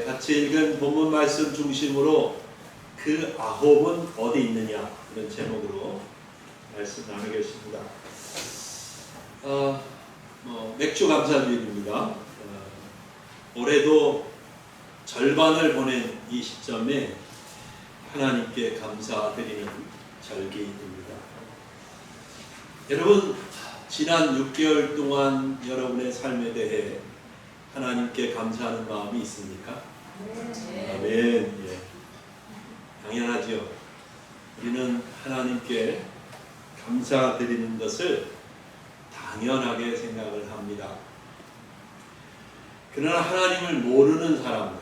같이 읽은 본문 말씀 중심으로 그 아홉은 어디 있느냐 이런 제목으로 말씀 나누겠습니다. 맥주 감사주일입니다. 올해도 절반을 보낸 이 시점에 하나님께 감사드리는 절기입니다. 여러분, 지난 6개월 동안 여러분의 삶에 대해 하나님께 감사하는 마음이 있습니까? 네. 아멘. 예. 당연하죠. 우리는 하나님께 감사드리는 것을 당연하게 생각을 합니다. 그러나 하나님을 모르는 사람들,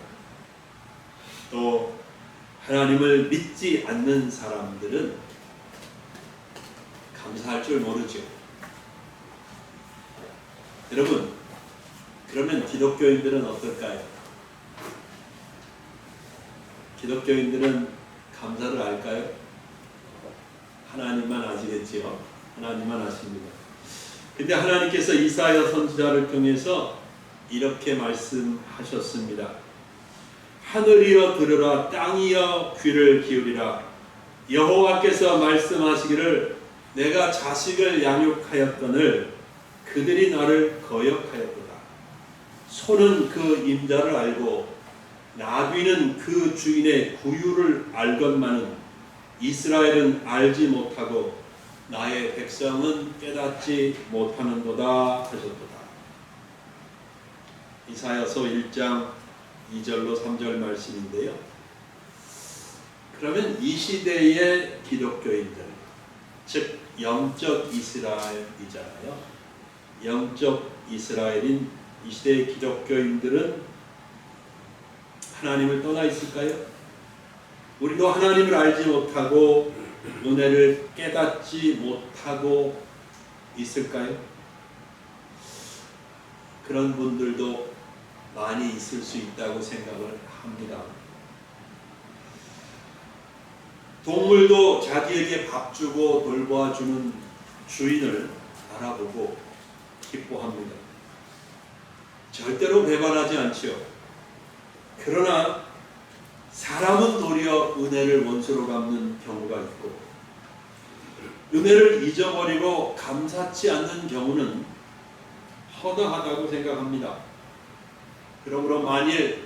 또 하나님을 믿지 않는 사람들은 감사할 줄 모르죠. 여러분, 그러면 기독교인들은 어떨까요? 기독교인들은 감사를 알까요? 하나님만 아시겠지요. 하나님만 아십니다. 근데 하나님께서 이사야 선지자를 통해서 이렇게 말씀하셨습니다. 하늘이여 들으라, 땅이여 귀를 기울이라. 여호와께서 말씀하시기를 내가 자식을 양육하였거늘 그들이 나를 거역하였도다. 소는 그 임자를 알고 나귀는 그 주인의 구유를 알건만은 이스라엘은 알지 못하고 나의 백성은 깨닫지 못하는도다 하셨도다. 이사야서 1장 2절로 3절 말씀인데요. 그러면 이 시대의 기독교인들, 즉 영적 이스라엘이잖아요. 영적 이스라엘인 이 시대의 기독교인들은 하나님을 떠나 있을까요? 우리도 하나님을 알지 못하고 은혜를 깨닫지 못하고 있을까요? 그런 분들도 많이 있을 수 있다고 생각을 합니다. 동물도 자기에게 밥 주고 돌보아주는 주인을 알아보고 기뻐합니다. 절대로 배반하지 않지요. 그러나 사람은 도리어 은혜를 원수로 갚는 경우가 있고 은혜를 잊어버리고 감사치 않는 경우는 허다하다고 생각합니다. 그러므로 만일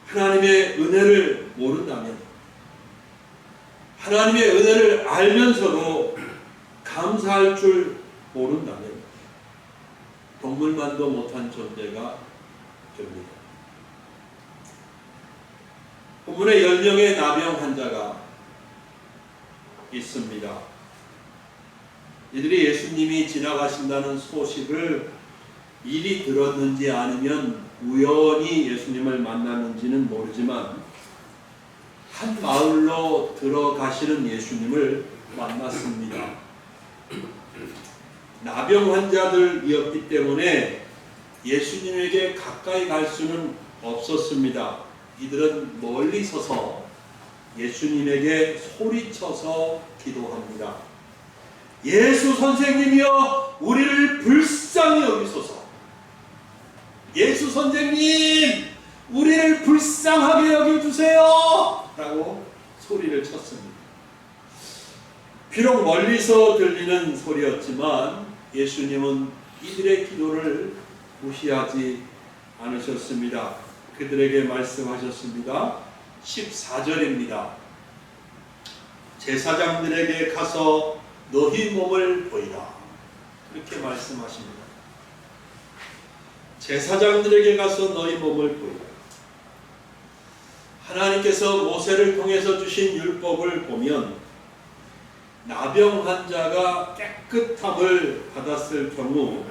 하나님의 은혜를 모른다면, 하나님의 은혜를 알면서도 감사할 줄 모른다면 동물만도 못한 존재가 됩니다. 본문에 10명의 나병 환자가 있습니다. 이들이 예수님이 지나가신다는 소식을 미리 들었는지 아니면 우연히 예수님을 만났는지는 모르지만 한 마을로 들어가시는 예수님을 만났습니다. 나병 환자들이었기 때문에 예수님에게 가까이 갈 수는 없었습니다. 이들은 멀리 서서 예수님에게 소리쳐서 기도합니다. 예수 선생님이여, 우리를 불쌍히 여기소서. 예수 선생님, 우리를 불쌍하게 여겨주세요 라고 소리를 쳤습니다. 비록 멀리서 들리는 소리였지만 예수님은 이들의 기도를 무시하지 않으셨습니다. 그들에게 말씀하셨습니다. 14절입니다. 제사장들에게 가서 너희 몸을 보이라. 그렇게 말씀하십니다. 제사장들에게 가서 너희 몸을 보이라. 하나님께서 모세를 통해서 주신 율법을 보면 나병 환자가 깨끗함을 받았을 경우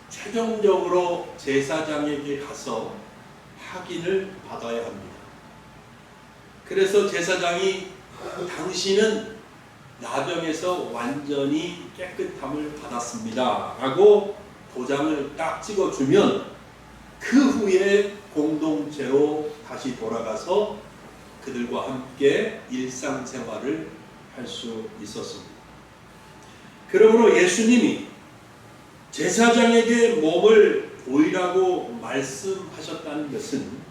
최종적으로 제사장에게 가서 확인을 받아야 합니다. 그래서 제사장이 당신은 나병에서 완전히 깨끗함을 받았습니다 라고 도장을 딱 찍어주면 그 후에 공동체로 다시 돌아가서 그들과 함께 일상생활을 할 수 있었습니다. 그러므로 예수님이 제사장에게 몸을 보이라고 말씀하셨다는 것은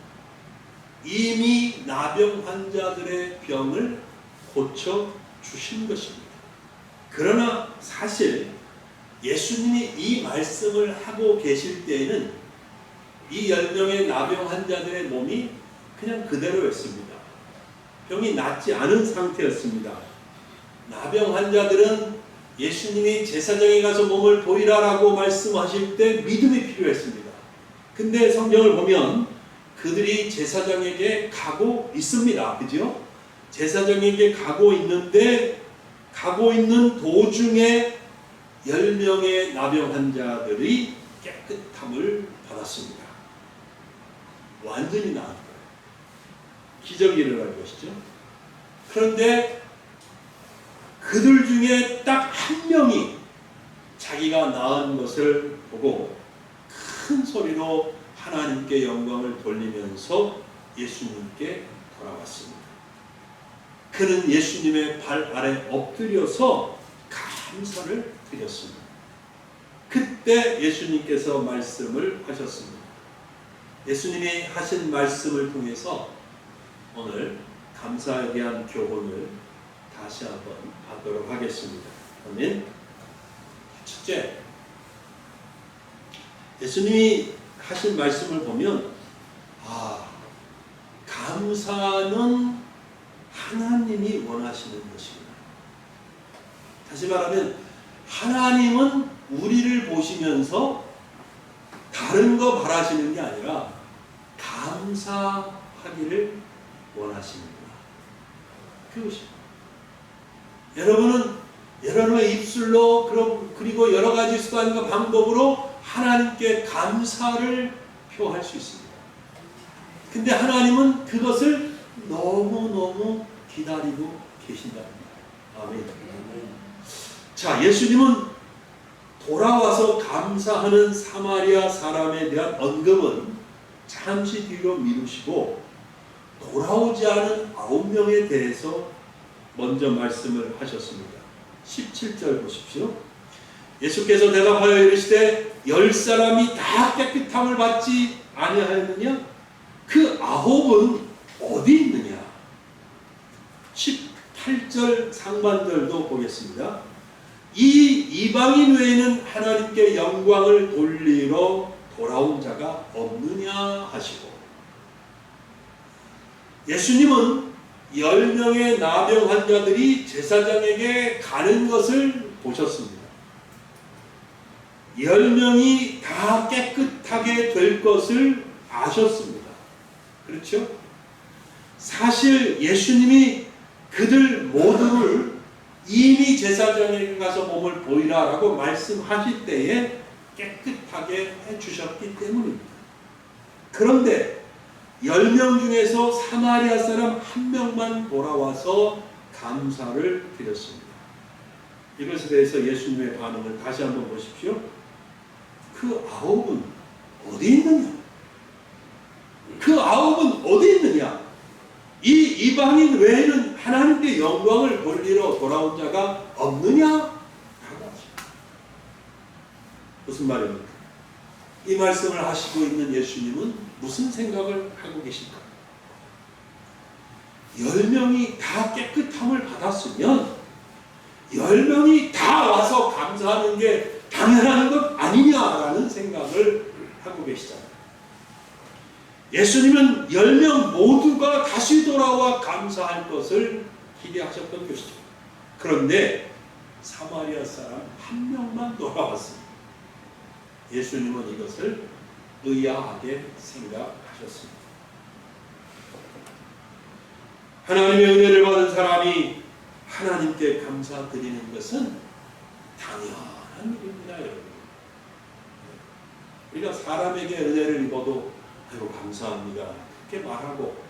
이미 나병 환자들의 병을 고쳐 주신 것입니다. 그러나 사실 예수님이 이 말씀을 하고 계실 때에는 이 10명의 나병 환자들의 몸이 그냥 그대로였습니다. 병이 낫지 않은 상태였습니다. 나병 환자들은 예수님이 제사장에 가서 몸을 보이라라고 말씀하실 때 믿음이 필요했습니다. 근데 성경을 보면 그들이 제사장에게 가고 있습니다. 그죠? 제사장에게 가고 있는데 가고 있는 도중에 10명의 나병 환자들이 깨끗함을 받았습니다. 완전히 나은 거예요. 기적이 일어난 것이죠. 그런데 그들 중에 딱 한 명이 자기가 나은 것을 보고 큰 소리로 하나님께 영광을 돌리면서 예수님께 돌아왔습니다. 그는 예수님의 발 아래 엎드려서 감사를 드렸습니다. 그때 예수님께서 말씀을 하셨습니다. 예수님이 하신 말씀을 통해서 오늘 감사에 대한 교훈을 다시 한번 받도록 하겠습니다. 아멘. 첫째, 예수님이 하신 말씀을 보면 감사는 하나님이 원하시는 것입니다. 다시 말하면 하나님은 우리를 보시면서 다른 거 바라시는 게 아니라 감사하기를 원하십니다. 그것입니다. 여러분은 여러분의 입술로 그리고 여러 가지 수단과 방법으로 하나님께 감사를 표할 수 있습니다. 근데 하나님은 그것을 너무너무 기다리고 계신답니다. 아멘. 자, 예수님은 돌아와서 감사하는 사마리아 사람에 대한 언급은 잠시 뒤로 미루시고 돌아오지 않은 9명에 대해서 먼저 말씀을 하셨습니다. 17절 보십시오. 예수께서 대답하여 이르시되 10사람이 다 깨끗함을 받지 아니하였느냐? 그 9은 어디 있느냐? 18절 상반절도 보겠습니다. 이 이방인 외에는 하나님께 영광을 돌리러 돌아온 자가 없느냐 하시고, 예수님은 10명의 나병 환자들이 제사장에게 가는 것을 보셨습니다. 10명이 다 깨끗하게 될 것을 아셨습니다. 그렇죠? 사실 예수님이 그들 모두를 이미 제사장에게 가서 몸을 보이라라고 말씀하실 때에 깨끗하게 해주셨기 때문입니다. 그런데 10명 중에서 사마리아 사람 1명만 돌아와서 감사를 드렸습니다. 이것에 대해서 예수님의 반응을 다시 한번 보십시오. 그 9은 어디 있느냐? 그 9은 어디 있느냐? 이 이방인 외에는 하나님께 영광을 돌리러 돌아온 자가 없느냐? 라고 하십니다. 무슨 말입니까? 이 말씀을 하시고 있는 예수님은 무슨 생각을 하고 계실까? 10명이 다 깨끗함을 받았으면 10명이 다 와서 감사하는 게 당연한 것 아니냐라는 생각을 하고 계시잖아요. 예수님은 10명 모두가 다시 돌아와 감사할 것을 기대하셨던 것이죠. 그런데 사마리아 사람 1명만 돌아왔습니다. 예수님은 이것을 의아하게 생각하셨습니다. 하나님의 은혜를 받은 사람이 하나님께 감사드리는 것은 당연한 일입니다, 여러분. 우리가 사람에게 은혜를 입어도 아이고 감사합니다 그렇게 말하고,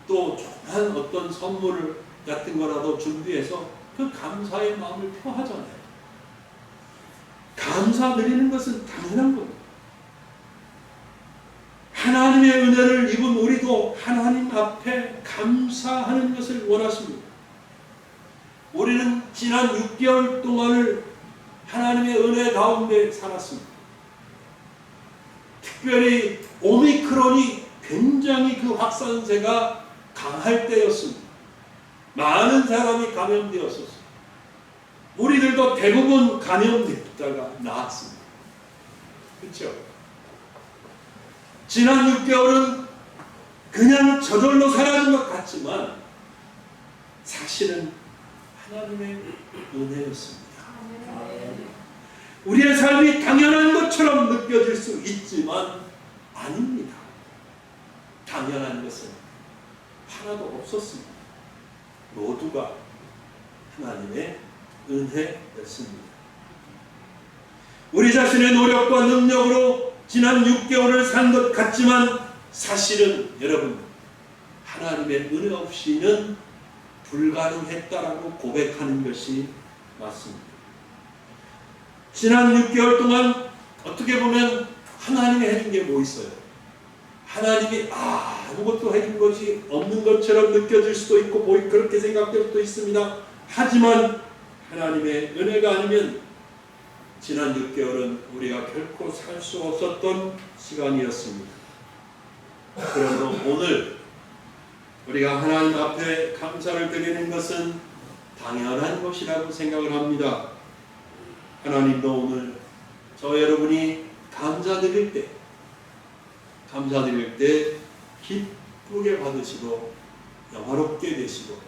또 조그만 어떤 선물 같은 거라도 준비해서 그 감사의 마음을 표하잖아요. 감사드리는 것은 당연한 겁니다. 하나님의 은혜를 입은 우리도 하나님 앞에 감사하는 것을 원하십니다. 우리는 지난 6개월 동안을 하나님의 은혜 가운데 살았습니다. 특별히 오미크론이 굉장히 그 확산세가 강할 때였습니다. 많은 사람이 감염되었었어요. 우리들도 대부분 감염되었다가 나았습니다. 그렇죠? 지난 6개월은 그냥 저절로 사라진 것 같지만 사실은 하나님의 은혜였습니다. 우리의 삶이 당연한 것처럼 느껴질 수 있지만 아닙니다. 당연한 것은 하나도 없었습니다. 모두가 하나님의 은혜였습니다. 우리 자신의 노력과 능력으로 지난 6개월을 산 것 같지만 사실은 여러분 하나님의 은혜 없이는 불가능했다라고 고백하는 것이 맞습니다. 지난 6개월 동안 어떻게 보면 하나님이 해준 게 뭐 있어요? 하나님이 아무것도 해준 것이 없는 것처럼 느껴질 수도 있고 그렇게 생각될 수도 있습니다. 하지만 하나님의 은혜가 아니면 지난 6개월은 우리가 결코 살 수 없었던 시간이었습니다. 그러므로 오늘 우리가 하나님 앞에 감사를 드리는 것은 당연한 것이라고 생각을 합니다. 하나님도 오늘 저 여러분이 감사드릴 때 기쁘게 받으시고 영화롭게 되시고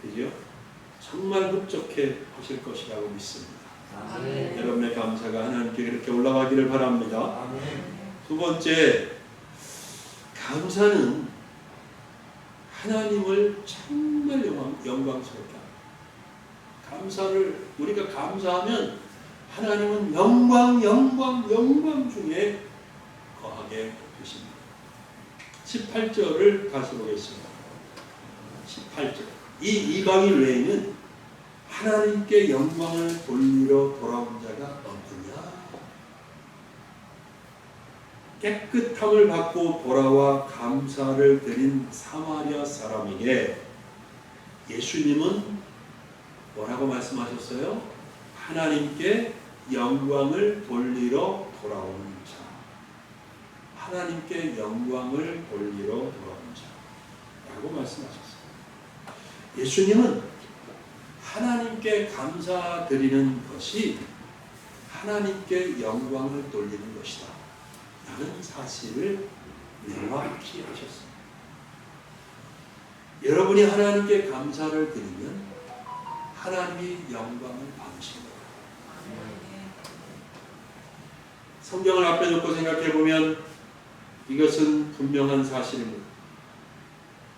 그죠? 정말 흡족해 하실 것이라고 믿습니다. 아멘. 여러분의 감사가 하나님께 그렇게 올라가기를 바랍니다. 아멘. 두 번째, 감사는 하나님을 정말 영광스럽게 합니다. 우리가 감사하면 하나님은 영광 중에 거하게 되십니다. 18절을 다시 보겠습니다. 18절. 이 이방인 외에는 하나님께 영광을 돌리러 돌아온 자가 없느냐. 깨끗함을 받고 돌아와 감사를 드린 사마리아 사람에게 예수님은 뭐라고 말씀하셨어요? 하나님께 영광을 돌리러 돌아온 자. 하나님께 영광을 돌리러 돌아온 자라고 말씀하셨어요. 예수님은 하나님께 감사드리는 것이 하나님께 영광을 돌리는 것이다 라는 사실을 명확히 하셨습니다. 여러분이 하나님께 감사를 드리면 하나님이 영광을 받으십니다. 성경을 앞에 놓고 생각해 보면 이것은 분명한 사실입니다.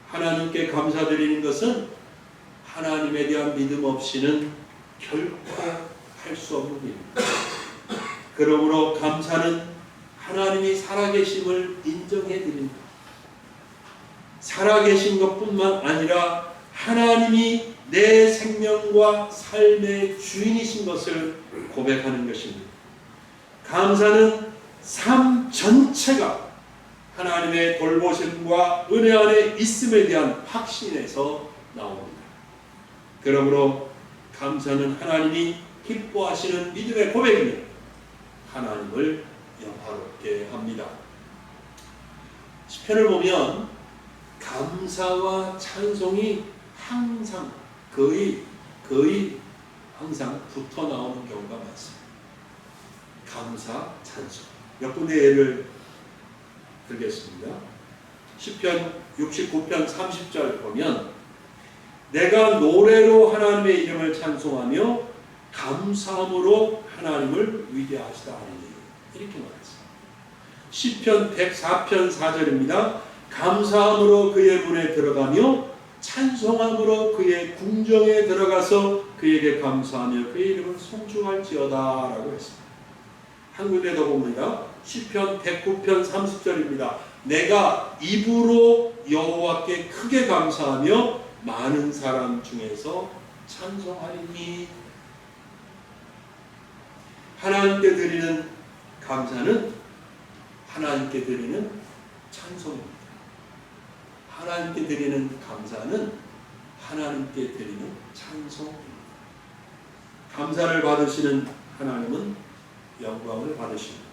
하나님께 감사드리는 것은 하나님에 대한 믿음 없이는 결코 할 수 없는 일입니다. 그러므로 감사는 하나님이 살아계심을 인정해 드립니다. 살아계신 것뿐만 아니라 하나님이 내 생명과 삶의 주인이신 것을 고백하는 것입니다. 감사는 삶 전체가 하나님의 돌보심과 은혜 안에 있음에 대한 확신에서 나옵니다. 그러므로 감사는 하나님이 기뻐하시는 믿음의 고백이며 하나님을 영화롭게 합니다. 시편을 보면 감사와 찬송이 항상 거의 항상 붙어 나오는 경우가 많습니다. 감사, 찬송. 몇 군데 예를 들겠습니다. 시편 69편 30절 보면 내가 노래로 하나님의 이름을 찬송하며 감사함으로 하나님을 위대하시다 하니 이렇게 말했습니다. 시편 104편 4절입니다. 감사함으로 그의 문에 들어가며 찬송함으로 그의 궁정에 들어가서 그에게 감사하며 그의 이름을 송축할지어다 라고 했습니다. 한 군데 더 봅니다. 시편 109편 30절입니다. 내가 입으로 여호와께 크게 감사하며 많은 사람 중에서 찬송하리니. 하나님께 드리는 감사는 하나님께 드리는 찬송입니다. 하나님께 드리는 감사는 하나님께 드리는 찬송입니다. 감사를 받으시는 하나님은 영광을 받으십니다.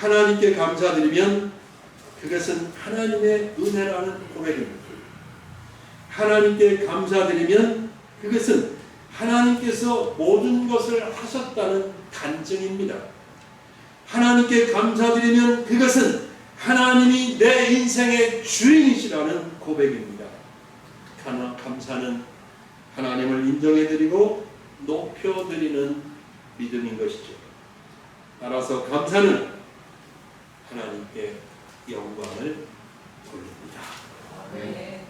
하나님께 감사드리면 그것은 하나님의 은혜라는 고백입니다. 하나님께 감사드리면 그것은 하나님께서 모든 것을 하셨다는 간증입니다. 하나님께 감사드리면 그것은 하나님이 내 인생의 주인이시라는 고백입니다. 감사는 하나님을 인정해드리고 높여드리는 믿음인 것이죠. 따라서 감사는 하나님께 영광을 돌립니다. 네.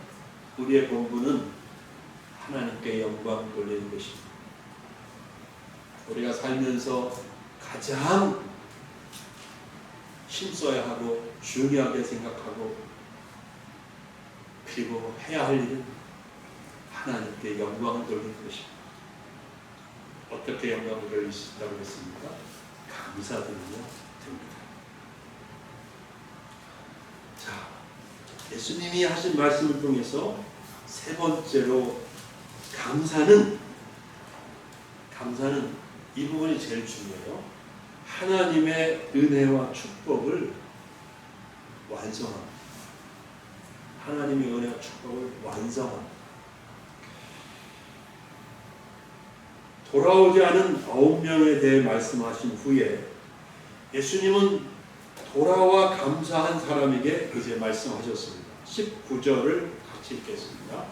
우리의 본분은 하나님께 영광 돌리는 것입니다. 우리가 살면서 가장 힘써야 하고 중요하게 생각하고 그리고 해야 할 일은 하나님께 영광을 돌리는 것입니다. 어떻게 영광을 돌릴 수 있다고 했습니까? 감사드리며 됩니다. 자, 예수님이 하신 말씀을 통해서 세 번째로 감사는 이 부분이 제일 중요해요. 하나님의 은혜와 축복을 완성합니다. 하나님의 은혜와 축복을 완성합니다. 돌아오지 않은 9명에 대해 말씀하신 후에 예수님은 돌아와 감사한 사람에게 이제 말씀하셨습니다. 19절을 같이 읽겠습니다.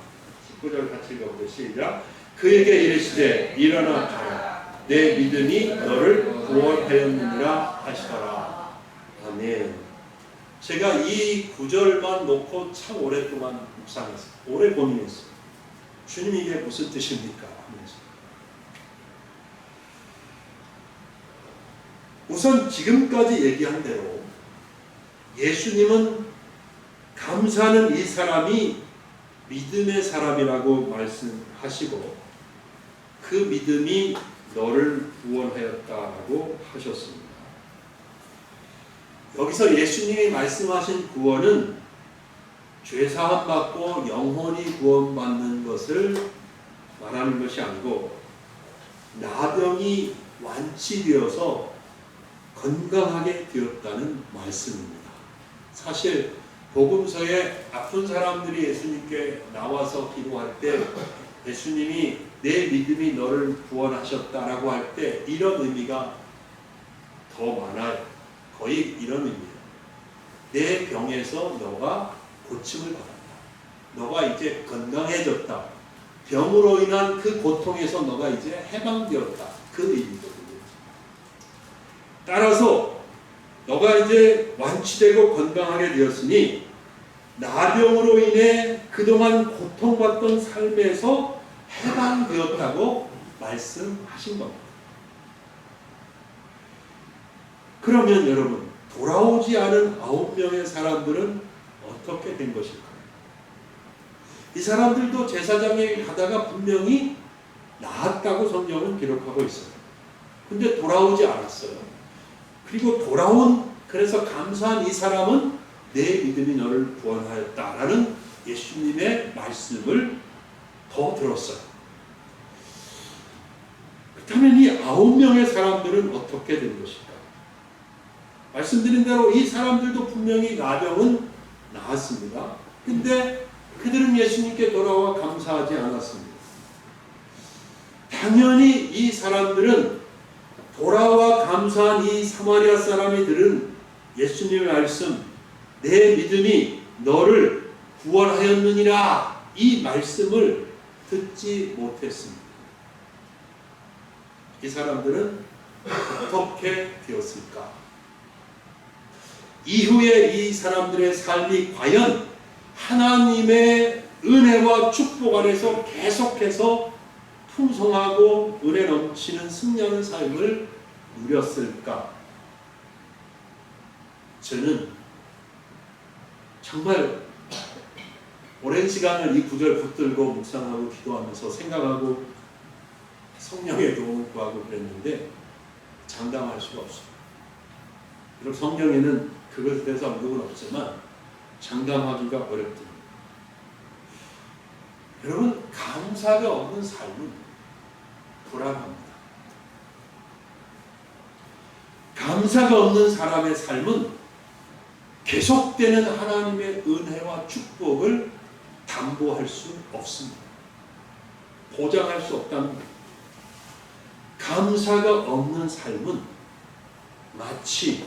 19절 같이 읽어보세요. 시작. 그에게 이르시되 일어나 가라. 내 믿음이 너를 구원하였느니라 하시더라. 아멘. 제가 이 구절만 놓고 참 오랫동안 묵상했어요. 오래 고민했어요. 주님 이게 무슨 뜻입니까? 하면서. 우선 지금까지 얘기한 대로 예수님은 감사는 이 사람이 믿음의 사람이라고 말씀하시고 그 믿음이 너를 구원하였다라고 하셨습니다. 여기서 예수님이 말씀하신 구원은 죄사함 받고 영혼이 구원받는 것을 말하는 것이 아니고 나병이 완치되어서 건강하게 되었다는 말씀입니다. 사실 복음서에 아픈 사람들이 예수님께 나와서 기도할 때 예수님이 내 믿음이 너를 구원하셨다라고 할 때 이런 의미가 더 많아요. 거의 이런 의미예요. 내 병에서 너가 고침을 받았다. 너가 이제 건강해졌다. 병으로 인한 그 고통에서 너가 이제 해방되었다. 그 의미거든요. 따라서 너가 이제 완치되고 건강하게 되었으니 나병으로 인해 그동안 고통받던 삶에서 해방되었다고 말씀하신 겁니다. 그러면 여러분 돌아오지 않은 9명의 사람들은 어떻게 된 것일까요? 이 사람들도 제사장에 가다가 분명히 나았다고 성경은 기록하고 있어요. 근데 돌아오지 않았어요. 그리고 그래서 감사한 이 사람은 내 믿음이 너를 구원하였다라는 예수님의 말씀을 더 들었어요. 그렇다면 이 9명의 사람들은 어떻게 된 것일까? 말씀드린 대로 이 사람들도 분명히 나병은 나았습니다. 근데 그들은 예수님께 돌아와 감사하지 않았습니다. 당연히 이 사람들은 돌아와 감사한 이 사마리아 사람이 들은 예수님의 말씀, 내 믿음이 너를 구원하였느니라 이 말씀을 듣지 못했습니다. 이 사람들은 어떻게 되었을까? 이후에 이 사람들의 삶이 과연 하나님의 은혜와 축복 안에서 계속해서 풍성하고 은혜 넘치는 승리하는 삶을 누렸을까? 저는 정말 오랜 시간을 이 구절 붙들고 묵상하고 기도하면서 생각하고 성령의 도움을 구하고 그랬는데 장담할 수가 없어요. 비록 성경에는 그것에 대해서 언급은 없지만 장담하기가 어렵습니다. 여러분 감사가 없는 삶은 불안합니다. 감사가 없는 사람의 삶은 계속되는 하나님의 은혜와 축복을 담보할 수 없습니다. 보장할 수 없답니다. 감사가 없는 삶은 마치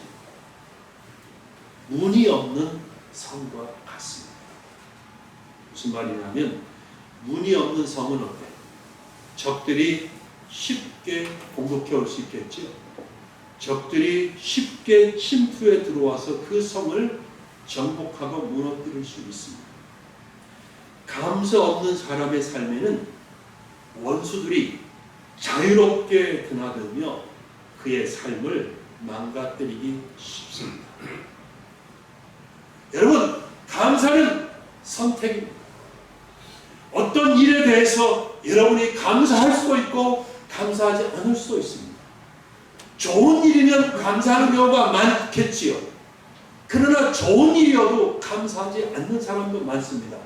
문이 없는 성과 같습니다. 무슨 말이냐면 문이 없는 성은 어때요? 적들이 쉽게 공격해 올 수 있겠죠. 적들이 쉽게 침투해 들어와서 그 성을 정복하고 무너뜨릴 수 있습니다. 감사 없는 사람의 삶에는 원수들이 자유롭게 드나들며 그의 삶을 망가뜨리기 쉽습니다. 여러분, 감사는 선택입니다. 어떤 일에 대해서 여러분이 감사할 수도 있고 감사하지 않을 수도 있습니다. 좋은 일이면 감사하는 경우가 많겠지요. 그러나 좋은 일이어도 감사하지 않는 사람도 많습니다.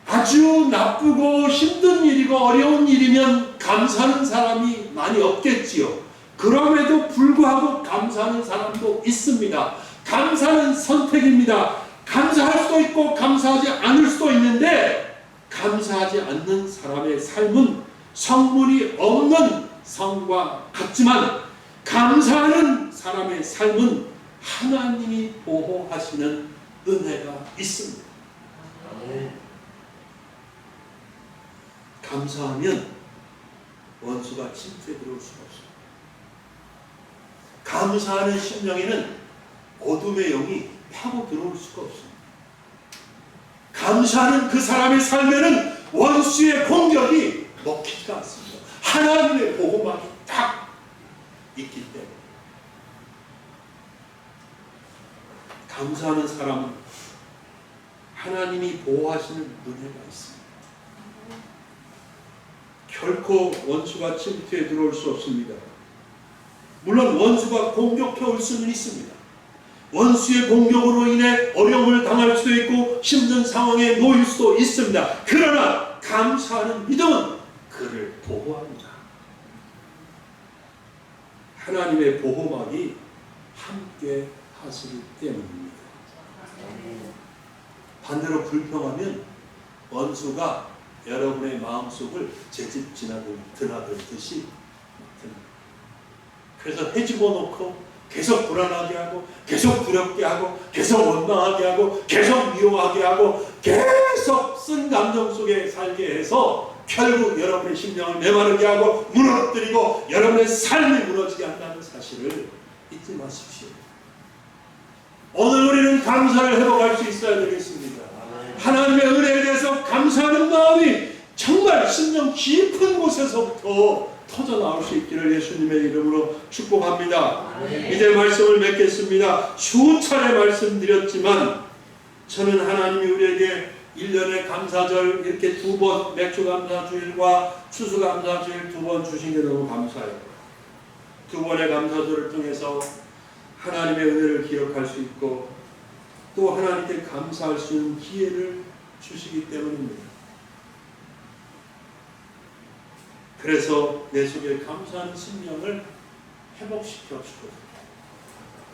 아주 나쁘고 힘든 일이고 어려운 일이면 감사하는 사람이 많이 없겠지요. 그럼에도 불구하고 감사하는 사람도 있습니다. 감사는 선택입니다. 감사할 수도 있고 감사하지 않을 수도 있는데 감사하지 않는 사람의 삶은 성문이 없는 성과 같지만 감사하는 사람의 삶은 하나님이 보호하시는 은혜가 있습니다. 감사하면 원수가 침투해 들어올 수가 없습니다. 감사하는 심령에는 어둠의 영이 파고 들어올 수가 없습니다. 감사하는 그 사람의 삶에는 원수의 공격이 먹히지가 않습니다. 하나님의 보호막이 딱 있기 때문에. 감사하는 사람은 하나님이 보호하시는 은혜가 있습니다. 결코 원수가 침투해 들어올 수 없습니다. 물론 원수가 공격해 올 수는 있습니다. 원수의 공격으로 인해 어려움을 당할 수도 있고 힘든 상황에 놓일 수도 있습니다. 그러나 감사하는 믿음은 그를 보호합니다. 하나님의 보호막이 함께 하시기 때문입니다. 반대로 불평하면 원수가 여러분의 마음속을 제집 드나들듯이 그래서 헤집어 놓고 계속 불안하게 하고 계속 두렵게 하고 계속 원망하게 하고 계속 미워하게 하고 계속 쓴 감정 속에 살게 해서 결국 여러분의 심령을 메마르게 하고 무너뜨리고 여러분의 삶이 무너지게 한다는 사실을 잊지 마십시오. 오늘 우리는 감사를 회복할 수 있어야 되겠습니다. 하나님의 은혜에 대해서 감사하는 마음이 정말 심령 깊은 곳에서부터 터져 나올 수 있기를 예수님의 이름으로 축복합니다. 이제 말씀을 맺겠습니다. 수차례 말씀드렸지만 저는 하나님이 우리에게 1년에 감사절 이렇게 2번 맥주 감사주일과 추수 감사주일 2번 주신 게 너무 감사해요. 2번의 감사절을 통해서 하나님의 은혜를 기억할 수 있고 또 하나님께 감사할 수 있는 기회를 주시기 때문입니다. 그래서 내 속에 감사하는 심령을 회복시켜 주고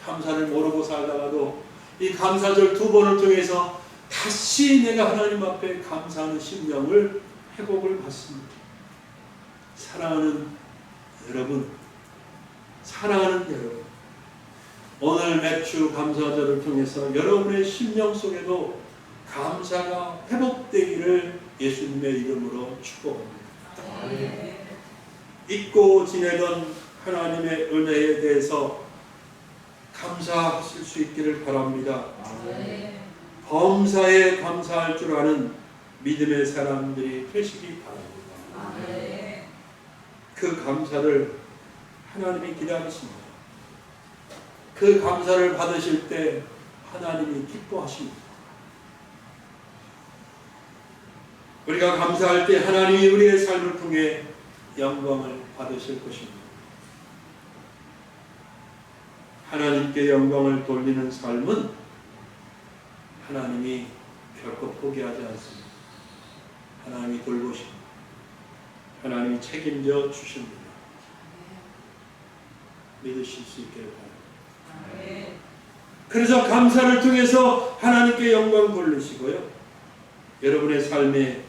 감사를 모르고 살다가도 이 감사절 2번을 통해서 다시 내가 하나님 앞에 감사하는 심령을 회복을 받습니다. 사랑하는 여러분, 오늘 맥주 감사절을 통해서 여러분의 심령 속에도 감사가 회복되기를 예수님의 이름으로 축복합니다. 잊고 지내던 하나님의 은혜에 대해서 감사하실 수 있기를 바랍니다. 범사에 감사할 줄 아는 믿음의 사람들이 되시기 바랍니다. 그 감사를 하나님이 기다리십니다. 그 감사를 받으실 때 하나님이 기뻐하십니다. 우리가 감사할 때 하나님이 우리의 삶을 통해 영광을 받으실 것입니다. 하나님께 영광을 돌리는 삶은 하나님이 결코 포기하지 않습니다. 하나님이 돌보십니다. 하나님이 책임져 주십니다. 믿으실 수 있기를 바랍니다. 아멘. 그래서 감사를 통해서 하나님께 영광 돌리시고요. 여러분의 삶에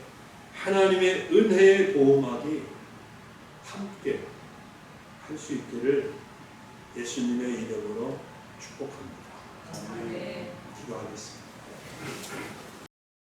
하나님의 은혜의 보호막이 함께 할 수 있기를 예수님의 이름으로